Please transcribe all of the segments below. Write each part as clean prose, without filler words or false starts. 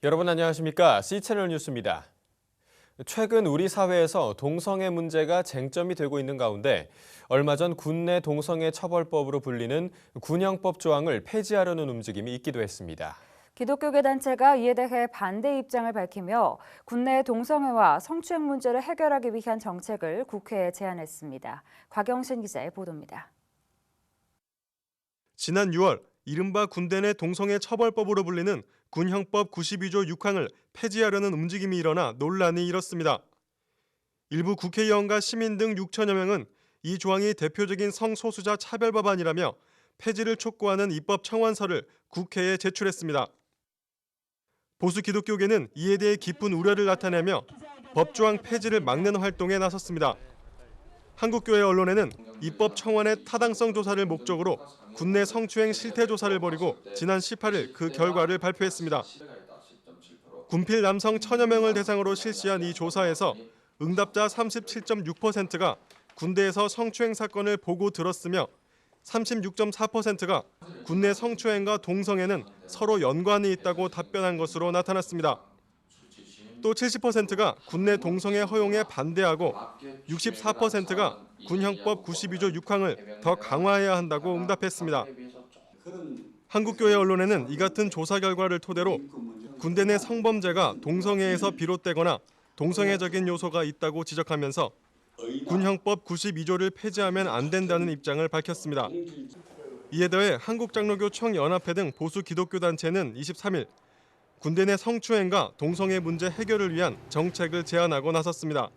여러분 안녕하십니까? C채널 뉴스입니다. 최근 우리 사회에서 동성애 문제가 쟁점이 되고 있는 가운데 얼마 전 군내 동성애 처벌법으로 불리는 군형법 조항을 폐지하려는 움직임이 있기도 했습니다. 기독교계 단체가 이에 대해 반대 입장을 밝히며 군내 동성애와 성추행 문제를 해결하기 위한 정책을 국회에 제안했습니다. 곽영신 기자의 보도입니다. 지난 6월 이른바 군대 내 동성애 처벌법으로 불리는 군형법 92조 6항을 폐지하려는 움직임이 일어나 논란이 일었습니다. 일부 국회의원과 시민 등 6천여 명은 이 조항이 대표적인 성소수자 차별 법안이라며 폐지를 촉구하는 입법 청원서를 국회에 제출했습니다. 보수 기독교계는 이에 대해 깊은 우려를 나타내며 법조항 폐지를 막는 활동에 나섰습니다. 한국교회 언론에는 입법 청원의 타당성 조사를 목적으로 군내 성추행 실태 조사를 벌이고 지난 18일 그 결과를 발표했습니다. 군필 남성 1,000여 명을 대상으로 실시한 이 조사에서 응답자 37.6%가 군대에서 성추행 사건을 보고 들었으며 36.4%가 군내 성추행과 동성애는 서로 연관이 있다고 답변한 것으로 나타났습니다. 또 70%가 군내 동성애 허용에 반대하고 64%가 군형법 92조 6항을 더 강화해야 한다고 응답했습니다. 한국교회 언론에는 이 같은 조사 결과를 토대로 군대 내 성범죄가 동성애에서 비롯되거나 동성애적인 요소가 있다고 지적하면서 군형법 92조를 폐지하면 안 된다는 입장을 밝혔습니다. 이에 더해 한국장로교 총연합회 등 보수 기독교 단체는 23일 군대 내 성추행과 동성애 문제 해결을 위한 정책을 제안하고 나섰습니다.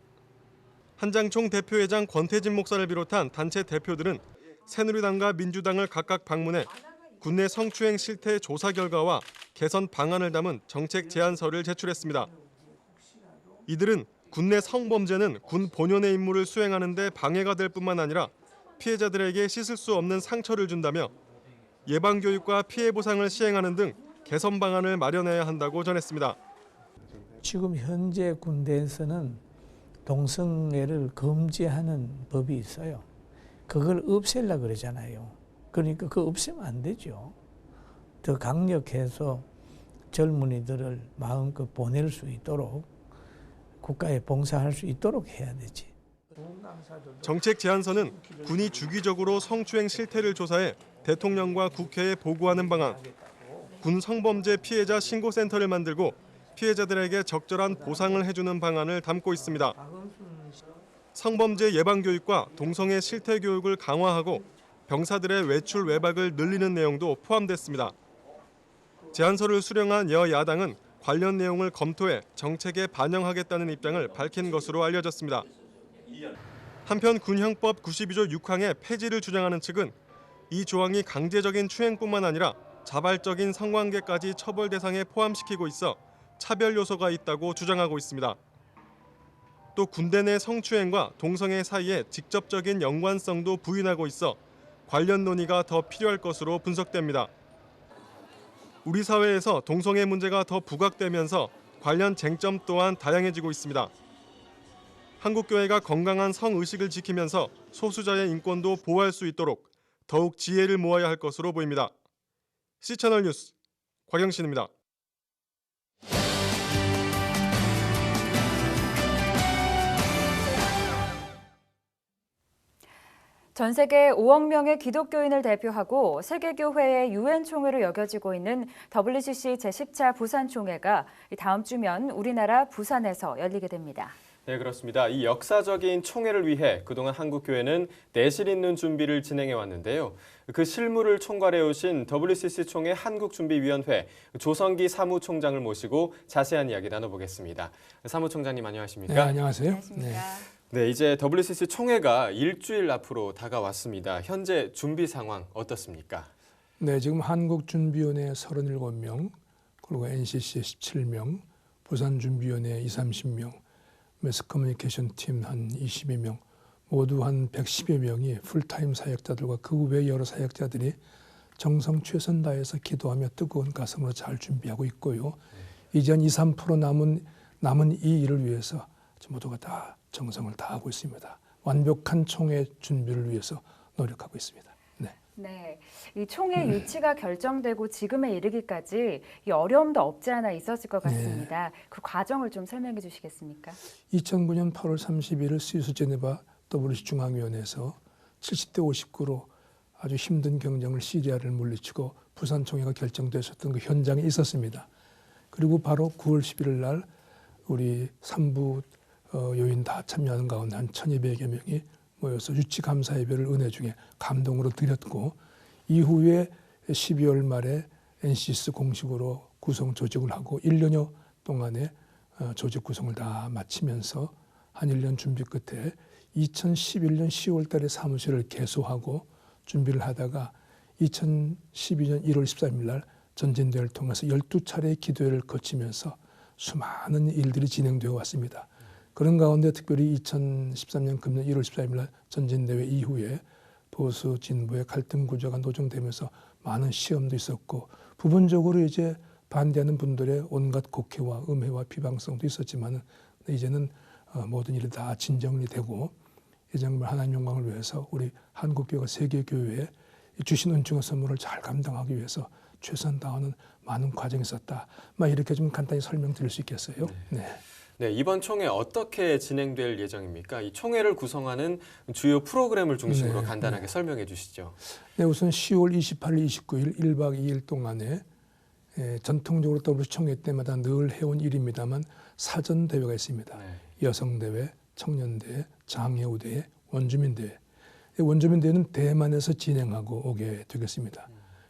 한장총 대표회장 권태진 목사를 비롯한 단체 대표들은 새누리당과 민주당을 각각 방문해 군내 성추행 실태 조사 결과와 개선 방안을 담은 정책 제안서를 제출했습니다. 이들은 군내 성범죄는 군 본연의 임무를 수행하는 데 방해가 될 뿐만 아니라 피해자들에게 씻을 수 없는 상처를 준다며 예방교육과 피해 보상을 시행하는 등 개선 방안을 마련해야 한다고 전했습니다. 지금 현재 군대에서는 동성애를 금지하는 법이 있어요. 그걸 없애려고 그러잖아요. 그러니까 그거 없애면 안 되죠. 더 강력해서 젊은이들을 마음껏 보낼 수 있도록 국가에 봉사할 수 있도록 해야 되지. 정책 제안서는 군이 주기적으로 성추행 실태를 조사해 대통령과 국회에 보고하는 방안, 군 성범죄 피해자 신고센터를 만들고 피해자들에게 적절한 보상을 해주는 방안을 담고 있습니다. 성범죄 예방교육과 동성애 실태 교육을 강화하고 병사들의 외출 외박을 늘리는 내용도 포함됐습니다. 제안서를 수령한 여야당은 관련 내용을 검토해 정책에 반영하겠다는 입장을 밝힌 것으로 알려졌습니다. 한편 군형법 92조 6항의 폐지를 주장하는 측은 이 조항이 강제적인 추행뿐만 아니라 자발적인 성관계까지 처벌 대상에 포함시키고 있어 차별 요소가 있다고 주장하고 있습니다. 또 군대 내 성추행과 동성애 사이에 직접적인 연관성도 부인하고 있어 관련 논의가 더 필요할 것으로 분석됩니다. 우리 사회에서 동성애 문제가 더 부각되면서 관련 쟁점 또한 다양해지고 있습니다. 한국교회가 건강한 성의식을 지키면서 소수자의 인권도 보호할 수 있도록 더욱 지혜를 모아야 할 것으로 보입니다. C채널 뉴스 곽영신입니다. 전 세계 5억 명의 기독교인을 대표하고 세계교회의 유엔 총회로 여겨지고 있는 WCC 제10차 부산 총회가 다음 주면 우리나라 부산에서 열리게 됩니다. 네, 그렇습니다. 이 역사적인 총회를 위해 그동안 한국교회는 내실 있는 준비를 진행해 왔는데요. 그 실무를 총괄해 오신 WCC 총회 한국준비위원회 조성기 사무총장을 모시고 자세한 이야기 나눠보겠습니다. 사무총장님 안녕하십니까? 네, 안녕하세요. 안녕하십니까? 네, 이제 WCC 총회가 일주일 앞으로 다가왔습니다. 현재 준비 상황 어떻습니까? 네, 지금 한국준비위원회 37명, 그리고 NCC 17명, 부산준비위원회 30명, 매스커뮤니케이션 팀 한 20여 명, 모두 한 110여 명이 풀타임 사역자들과 그 외 여러 사역자들이 정성 최선 다해서 기도하며 뜨거운 가슴으로 잘 준비하고 있고요. 이제 한 2, 3% 남은 이 일을 위해서 모두가 다 정성을 다하고 있습니다. 완벽한 총회 준비를 위해서 노력하고 있습니다. 네. 네, 이 총회 유치가 결정되고 지금에 이르기까지 이 어려움도 없지 않아 있었을 것 같습니다. 그 과정을 좀 설명해 주시겠습니까? 2009년 8월 31일 스위스 제네바 WC 중앙위원회에서 70대 59로 아주 힘든 경쟁을 시리아를 물리치고 부산 총회가 결정되었던 그 현장에 있었습니다. 그리고 바로 9월 11일 날 우리 3부 요인 다 참여하는 가운데 한 1,200여 명이 모여서 유치 감사 예배를 은혜 중에 감동으로 드렸고, 이후에 12월 말에 NCS 공식으로 구성 조직을 하고 1년여 동안의 조직 구성을 다 마치면서 한 1년 준비 끝에 2011년 10월 달에 사무실을 개소하고 준비를 하다가 2012년 1월 13일 날 전진대회를 통해서 12차례의 기도회를 거치면서 수많은 일들이 진행되어 왔습니다. 그런 가운데 특별히 2013년 금년 1월 14일 날 전진대회 이후에 보수 진보의 갈등 구조가 노정되면서 많은 시험도 있었고, 부분적으로 이제 반대하는 분들의 온갖 곡해와 음해와 비방성도 있었지만 이제는 모든 일이 다 진정이 되고, 이 정말 하나님 영광을 위해서 우리 한국교회가 세계교회에 주신 은총의 선물을 잘 감당하기 위해서 최선 다하는 많은 과정이 있었다. 이렇게 좀 간단히 설명드릴 수 있겠어요. 네. 네, 이번 총회 어떻게 진행될 예정입니까? 이 총회를 구성하는 주요 프로그램을 중심으로 간단하게 설명해 주시죠. 네, 우선 10월 28일, 29일 1박 2일 동안에 전통적으로 WC 총회 때마다 늘 해온 일입니다만 사전 대회가 있습니다. 네. 여성대회, 청년대회, 장애우대회, 원주민대회. 원주민대회는 대만에서 진행하고 오게 되겠습니다.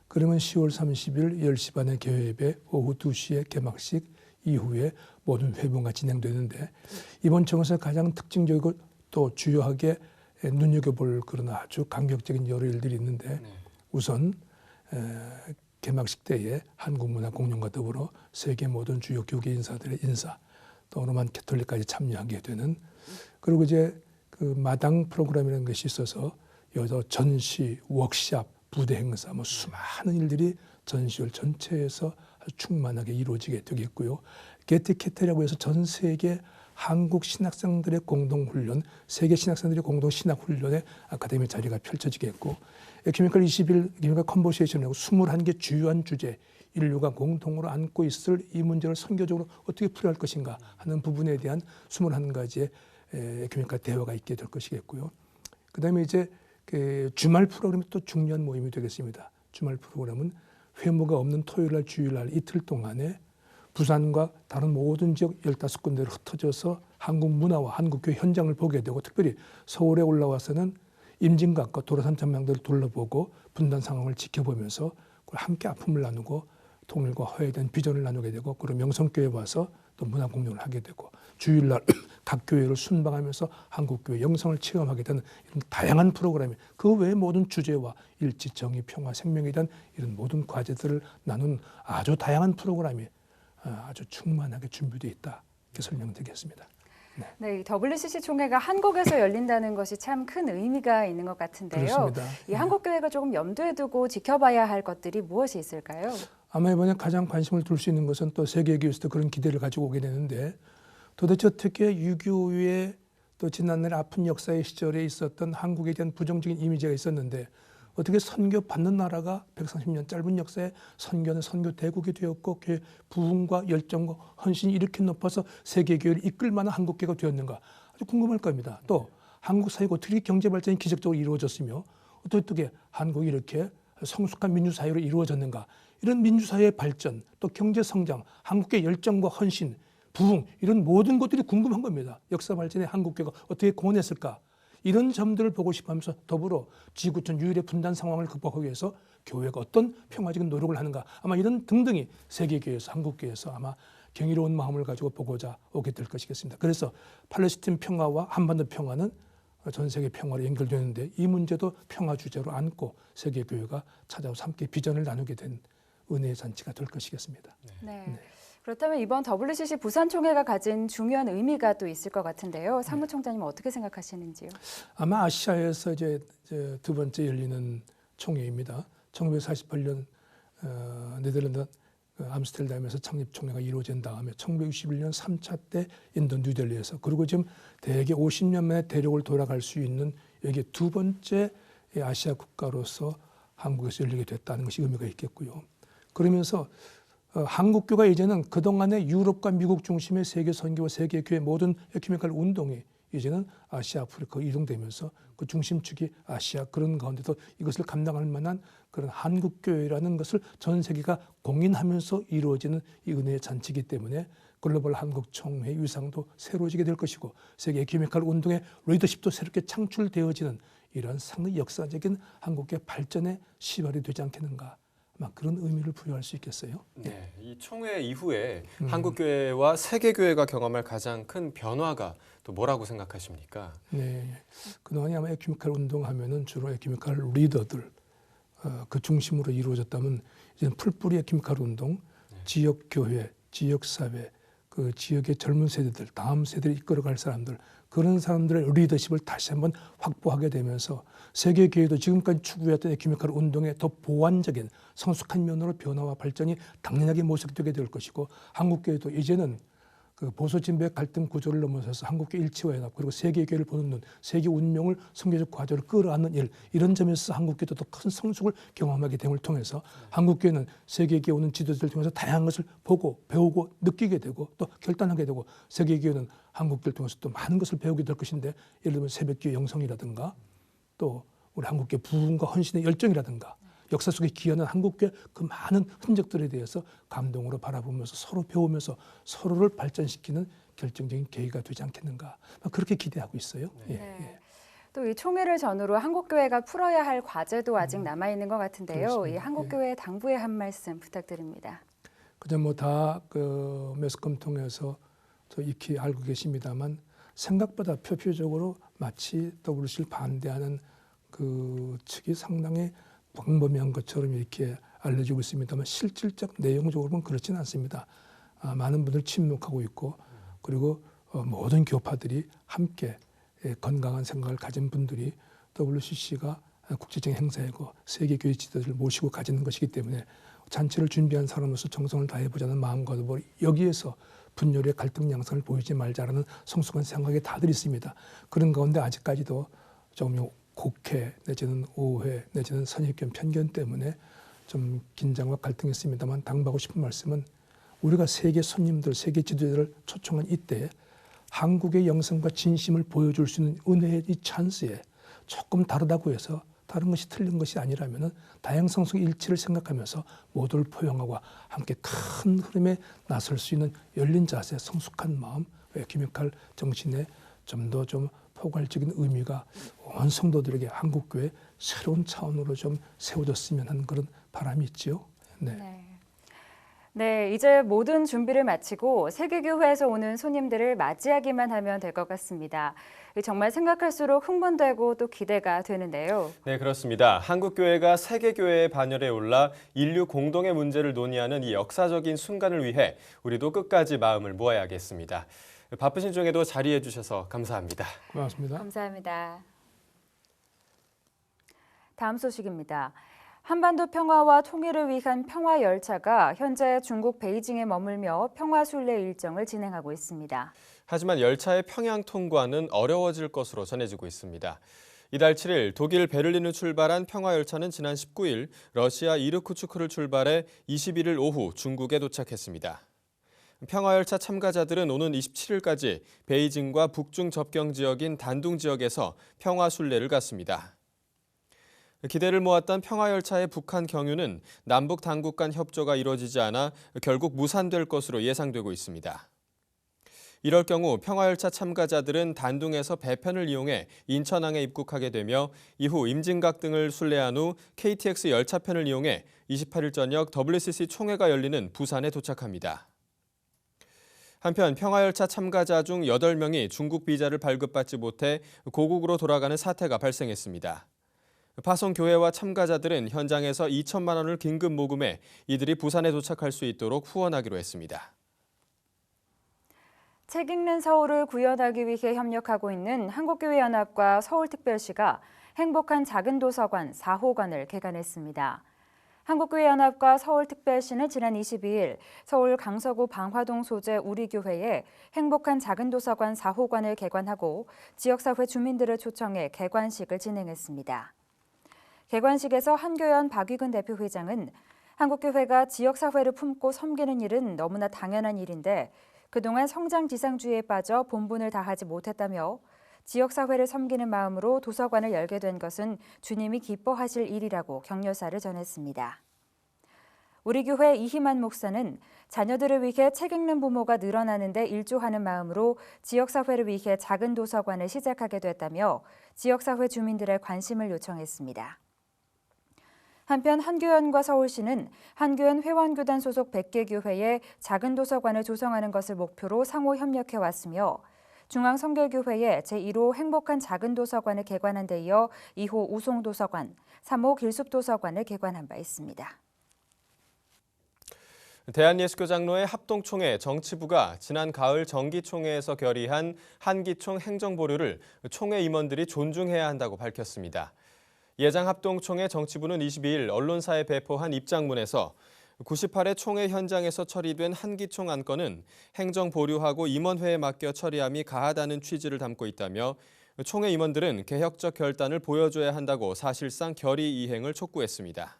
그러면 10월 30일 10시 반에 개회예배, 오후 2시에 개막식 이후에 모든 회부가 진행되는데, 이번 총회에서 가장 특징적이고 또 주요하게 눈여겨볼 그런 아주 감격적인 여러 일들이 있는데, 우선 개막식 때에 한국문화공연과 더불어 세계 모든 주요 교계 인사들의 인사, 또 로만 캐톨릭까지 참여하게 되는, 그리고 이제 그 마당 프로그램이라는 것이 있어서 여기서 전시, 워크샵, 부대 행사, 수많은 일들이 전시홀 전체에서 아주 충만하게 이루어지게 되겠고요. 게티케테라고 해서 전 세계 한국 신학생들의 공동훈련, 세계 신학생들의 공동 신학훈련의 아카데미 자리가 펼쳐지겠고, 에큐메니컬 20일 에큐메니컬 컨버세이션이라고 21개 주요한 주제, 인류가 공통으로 안고 있을 이 문제를 선교적으로 어떻게 풀어야 할 것인가 하는 부분에 대한 21가지의 에큐메니컬 대화가 있게 될 것이겠고요. 그다음에 이제 그 주말 프로그램이 또 중요한 모임이 되겠습니다. 주말 프로그램은 회무가 없는 토요일 날, 주일 날 이틀 동안에 부산과 다른 모든 지역 15군데로 흩어져서 한국 문화와 한국교회 현장을 보게 되고, 특별히 서울에 올라와서는 임진각과 도로산 전망대를 둘러보고 분단 상황을 지켜보면서 함께 아픔을 나누고 통일과 화해에 대한 비전을 나누게 되고, 그리고 명성교회에 와서 또 문화공연을 하게 되고, 주일날 각 교회를 순방하면서 한국교회 영성을 체험하게 되는 이런 다양한 프로그램이, 그 외의 모든 주제와 일치, 정의, 평화, 생명에 대한 이런 모든 과제들을 나눈 아주 다양한 프로그램이 아주 충만하게 준비되어 있다, 이렇게 설명드리겠습니다. 네, 이 WCC 총회가 한국에서 열린다는 것이 참 큰 의미가 있는 것 같은데요. 그렇습니다. 이 한국교회가 조금 염두에 두고 지켜봐야 할 것들이 무엇이 있을까요? 아마 이번에 가장 관심을 둘 수 있는 것은 또 세계교회에서도 그런 기대를 가지고 오게 되는데, 도대체 어떻게 유교의 또 지난날 아픈 역사의 시절에 있었던 한국에 대한 부정적인 이미지가 있었는데, 어떻게 선교 받는 나라가 130년 짧은 역사에 선교는 선교 대국이 되었고, 교회 부흥과 열정과 헌신이 이렇게 높아서 세계교회를 이끌 만한 한국교회가 되었는가, 아주 궁금할 겁니다. 또 한국 사회가 어떻게 경제 발전이 기적적으로 이루어졌으며, 어떻게 한국이 이렇게 성숙한 민주사회로 이루어졌는가, 이런 민주사회의 발전, 또 경제 성장, 한국의 열정과 헌신, 부흥, 이런 모든 것들이 궁금한 겁니다. 역사 발전에 한국교회가 어떻게 공헌했을까, 이런 점들을 보고 싶어하면서 더불어 지구촌 유일의 분단 상황을 극복하기 위해서 교회가 어떤 평화적인 노력을 하는가, 아마 이런 등등이 세계교회에서, 한국교회에서 아마 경이로운 마음을 가지고 보고자 오게 될 것이겠습니다. 그래서 팔레스틴 평화와 한반도 평화는 전 세계 평화로 연결되는데, 이 문제도 평화 주제로 안고 세계교회가 찾아와서 함께 비전을 나누게 된 은혜의 잔치가 될 것이겠습니다. 네. 그렇다면 이번 WCC 부산 총회가 가진 중요한 의미가 또 있을 것 같은데요. 사무총장님은 어떻게 생각하시는지요? 아마 아시아에서 이제 두 번째 열리는 총회입니다. 1948년 네덜란드 암스테르담에서 창립 총회가 이루어진 다음에 1961년 3차 때 인도 뉴델리에서, 그리고 지금 대개 50년 만에 대륙을 돌아갈 수 있는 여기 두 번째 아시아 국가로서 한국에서 열리게 됐다는 것이 의미가 있겠고요. 그러면서 한국교가 이제는 그동안의 유럽과 미국 중심의 세계 선교와 세계 교회 모든 에큐메니컬 운동이 이제는 아시아, 아프리카로 이동되면서 그 중심축이 아시아, 그런 가운데도 이것을 감당할 만한 그런 한국교회라는 것을 전 세계가 공인하면서 이루어지는 이 은혜의 잔치이기 때문에 글로벌 한국총회 위상도 새로워지게 될 것이고 세계 에큐메니컬 운동의 리더십도 새롭게 창출되어지는 이런 상당히 역사적인 한국의 발전의 시발이 되지 않겠는가. 막 그런 의미를 부여할 수 있겠어요. 네, 이 총회 이후에 한국교회와 세계교회가 경험할 가장 큰 변화가 또 뭐라고 생각하십니까? 네, 그동안에 아마 에큐메니컬 운동하면은 주로 에큐메니컬 리더들 그 중심으로 이루어졌다면 이제는 풀뿌리 에큐메니컬 운동, 지역 교회, 지역 사회, 그 지역의 젊은 세대들, 다음 세대를 이끌어갈 사람들, 그런 사람들의 리더십을 다시 한번 확보하게 되면서 세계 교회도 지금까지 추구했던 에큐메니컬 운동의 더 보완적인 성숙한 면으로 변화와 발전이 당연하게 모색되게 될 것이고 한국 교회도 이제는 그 보수 진보의 갈등 구조를 넘어서서 한국교회 일치와 연합 그리고 세계 교회를 보는 눈, 세계 운명을 선교적 과제로 끌어안는 일, 이런 점에서 한국교회도 더 큰 성숙을 경험하게 됨을 통해서 한국교회는 세계교회 오는 지도자를 통해서 다양한 것을 보고 배우고 느끼게 되고 또 결단하게 되고 세계교회는 한국교회를 통해서 또 많은 것을 배우게 될 것인데 예를 들면 새벽기도 영성이라든가 또 우리 한국교회 부흥과 헌신의 열정이라든가 역사 속에 기여하는 한국교회 그 많은 흔적들에 대해서 감동으로 바라보면서 서로 배우면서 서로를 발전시키는 결정적인 계기가 되지 않겠는가 그렇게 기대하고 있어요. 네. 예. 또 이 총회를 전후로 한국교회가 풀어야 할 과제도 아직 남아 있는 것 같은데요. 그렇습니다. 이 한국교회 당부의 한 말씀 부탁드립니다. 그저 다 그 매스컴 통해서 저 익히 알고 계십니다만 생각보다 표피적으로 마치 WC를 반대하는 그 측이 상당히 광범위한 것처럼 이렇게 알려지고 있습니다만 실질적 내용적으로는 그렇지는 않습니다. 많은 분들 침묵하고 있고 그리고 모든 교파들이 함께 건강한 생각을 가진 분들이 WCC가 국제적인 행사이고 세계교회 지도자를 모시고 가지는 것이기 때문에 잔치를 준비한 사람으로서 정성을 다해보자는 마음과 더불어 여기에서 분열의 갈등 양상을 보이지 말자라는 성숙한 생각이 다들 있습니다. 그런 가운데 아직까지도 조금 곡해 내지는 오해 내지는 선입견 편견 때문에 좀 긴장과 갈등이 있습니다만 당부하고 싶은 말씀은 우리가 세계 손님들 세계 지도자를 초청한 이때 한국의 영성과 진심을 보여줄 수 있는 은혜의 이 찬스에 조금 다르다고 해서 다른 것이 틀린 것이 아니라면은 다양성 속의 일치를 생각하면서 모두를 포용하고 함께 큰 흐름에 나설 수 있는 열린 자세 성숙한 마음 에큐메니컬 정신에 좀 더 좀 포괄적인 의미가 온 성도들에게 한국교회 새로운 차원으로 좀 세워졌으면 하는 그런 바람이 있지요. 네, 이제 모든 준비를 마치고 세계교회에서 오는 손님들을 맞이하기만 하면 될 것 같습니다. 정말 생각할수록 흥분되고 또 기대가 되는데요. 네, 그렇습니다. 한국교회가 세계교회의 반열에 올라 인류 공동의 문제를 논의하는 이 역사적인 순간을 위해 우리도 끝까지 마음을 모아야겠습니다. 바쁘신 중에도 자리해 주셔서 감사합니다. 고맙습니다. 감사합니다. 다음 소식입니다. 한반도 평화와 통일을 위한 평화 열차가 현재 중국 베이징에 머물며 평화 순례 일정을 진행하고 있습니다. 하지만 열차의 평양 통과는 어려워질 것으로 전해지고 있습니다. 이달 7일 독일 베를린을 출발한 평화열차는 지난 19일 러시아 이르쿠츠크를 출발해 21일 오후 중국에 도착했습니다. 평화열차 참가자들은 오는 27일까지 베이징과 북중 접경 지역인 단둥 지역에서 평화 순례를 갔습니다. 기대를 모았던 평화열차의 북한 경유는 남북 당국 간 협조가 이뤄지지 않아 결국 무산될 것으로 예상되고 있습니다. 이럴 경우 평화열차 참가자들은 단둥에서 배편을 이용해 인천항에 입국하게 되며 이후 임진각 등을 순례한 후 KTX 열차편을 이용해 28일 저녁 WCC 총회가 열리는 부산에 도착합니다. 한편 평화열차 참가자 중 8명이 중국 비자를 발급받지 못해 고국으로 돌아가는 사태가 발생했습니다. 파송교회와 참가자들은 현장에서 2천만 원을 긴급 모금해 이들이 부산에 도착할 수 있도록 후원하기로 했습니다. 책 읽는 서울을 구현하기 위해 협력하고 있는 한국교회연합과 서울특별시가 행복한 작은 도서관 4호관을 개관했습니다. 한국교회연합과 서울특별시는 지난 22일 서울 강서구 방화동 소재 우리교회에 행복한 작은 도서관 4호관을 개관하고 지역사회 주민들을 초청해 개관식을 진행했습니다. 개관식에서 한교연 박위근 대표회장은 한국교회가 지역사회를 품고 섬기는 일은 너무나 당연한 일인데 그동안 성장지상주의에 빠져 본분을 다하지 못했다며 지역사회를 섬기는 마음으로 도서관을 열게 된 것은 주님이 기뻐하실 일이라고 격려사를 전했습니다. 우리 교회 이희만 목사는 자녀들을 위해 책 읽는 부모가 늘어나는데 일조하는 마음으로 지역사회를 위해 작은 도서관을 시작하게 됐다며 지역사회 주민들의 관심을 요청했습니다. 한편 한교연과 서울시는 한교연 회원교단 소속 100개 교회에 작은 도서관을 조성하는 것을 목표로 상호 협력해왔으며 중앙성결교회에 제1호 행복한 작은 도서관을 개관한 데 이어 2호 우송도서관, 3호 길숲도서관을 개관한 바 있습니다. 대한예수교장로회 합동총회 정치부가 지난 가을 정기총회에서 결의한 한기총 행정보류를 총회 임원들이 존중해야 한다고 밝혔습니다. 예장합동총회 정치부는 22일 언론사에 배포한 입장문에서 98회 총회 현장에서 처리된 한기총 안건은 행정보류하고 임원회에 맡겨 처리함이 가하다는 취지를 담고 있다며 총회 임원들은 개혁적 결단을 보여줘야 한다고 사실상 결의 이행을 촉구했습니다.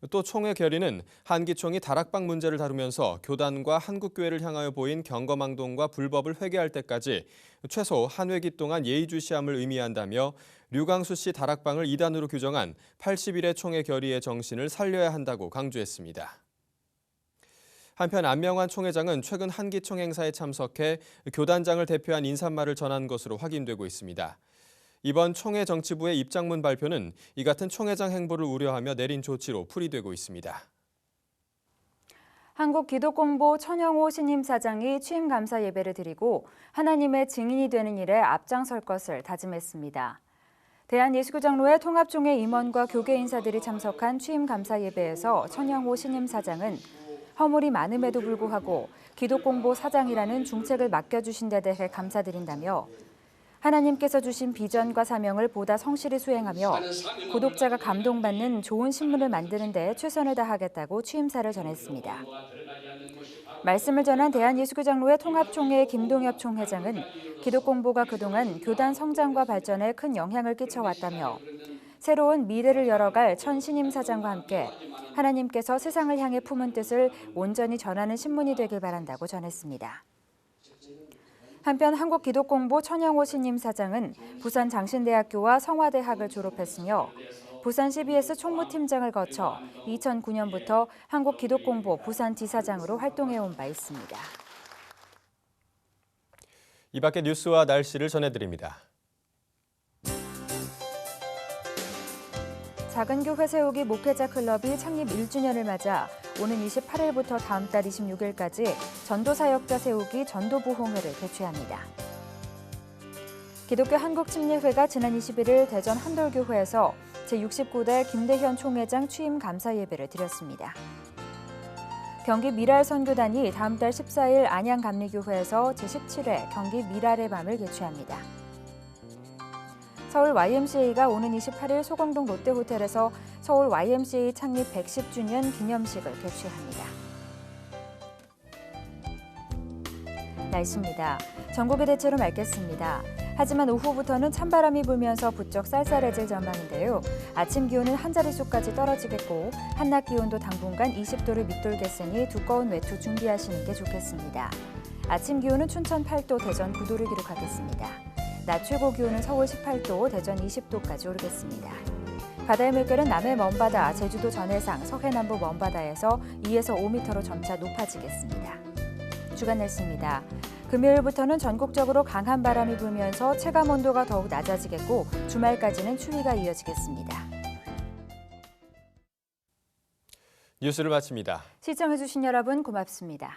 또 총회 결의는 한기총이 다락방 문제를 다루면서 교단과 한국교회를 향하여 보인 경거망동과 불법을 회개할 때까지 최소 한 회기 동안 예의주시함을 의미한다며 류광수 씨 다락방을 이단으로 규정한 81회 총회 결의의 정신을 살려야 한다고 강조했습니다. 한편 안명환 총회장은 최근 한기총 행사에 참석해 교단장을 대표한 인사말을 전한 것으로 확인되고 있습니다. 이번 총회 정치부의 입장문 발표는 이 같은 총회장 행보를 우려하며 내린 조치로 풀이되고 있습니다. 한국기독공보 천영호 신임사장이 취임 감사 예배를 드리고 하나님의 증인이 되는 일에 앞장설 것을 다짐했습니다. 대한예수교장로회 통합총회 임원과 교계 인사들이 참석한 취임 감사 예배에서 천영호 신임사장은 허물이 많음에도 불구하고 기독공보 사장이라는 중책을 맡겨주신 데 대해 감사드린다며 하나님께서 주신 비전과 사명을 보다 성실히 수행하며 구독자가 감동받는 좋은 신문을 만드는 데 최선을 다하겠다고 취임사를 전했습니다. 말씀을 전한 대한예수교장로회 통합총회 김동엽 총회장은 기독공보가 그동안 교단 성장과 발전에 큰 영향을 끼쳐왔다며 새로운 미래를 열어갈 천 신임사장과 함께 하나님께서 세상을 향해 품은 뜻을 온전히 전하는 신문이 되길 바란다고 전했습니다. 한편 한국기독공보 천영호 신임사장은 부산 장신대학교와 성화대학을 졸업했으며 부산 CBS 총무팀장을 거쳐 2009년부터 한국기독공보 부산지사장으로 활동해온 바 있습니다. 이 밖의 뉴스와 날씨를 전해드립니다. 작은 교회 세우기 목회자 클럽이 창립 1주년을 맞아 오는 28일부터 다음 달 26일까지 전도사역자 세우기 전도부홍회를 개최합니다. 기독교 한국침례회가 지난 21일 대전 한돌교회에서 제69대 김대현 총회장 취임 감사 예배를 드렸습니다. 경기 미랄 선교단이 다음 달 14일 안양감리교회에서 제17회 경기 미랄의 밤을 개최합니다. 서울 YMCA가 오는 28일 소공동 롯데호텔에서 서울 YMCA 창립 110주년 기념식을 개최합니다. 날씨입니다. 전국이 대체로 맑겠습니다. 하지만 오후부터는 찬바람이 불면서 부쩍 쌀쌀해질 전망인데요. 아침 기온은 한 자릿수까지 떨어지겠고 한낮 기온도 당분간 20도를 밑돌겠으니 두꺼운 외투 준비하시는 게 좋겠습니다. 아침 기온은 춘천 8도, 대전 9도를 기록하겠습니다. 낮 최고 기온은 서울 18도, 대전 20도까지 오르겠습니다. 바다의 물결은 남해 먼바다, 제주도 전해상, 서해남부 먼바다에서 2에서 5m로 점차 높아지겠습니다. 주간 날씨입니다. 금요일부터는 전국적으로 강한 바람이 불면서 체감 온도가 더욱 낮아지겠고 주말까지는 추위가 이어지겠습니다. 뉴스를 마칩니다. 시청해주신 여러분 고맙습니다.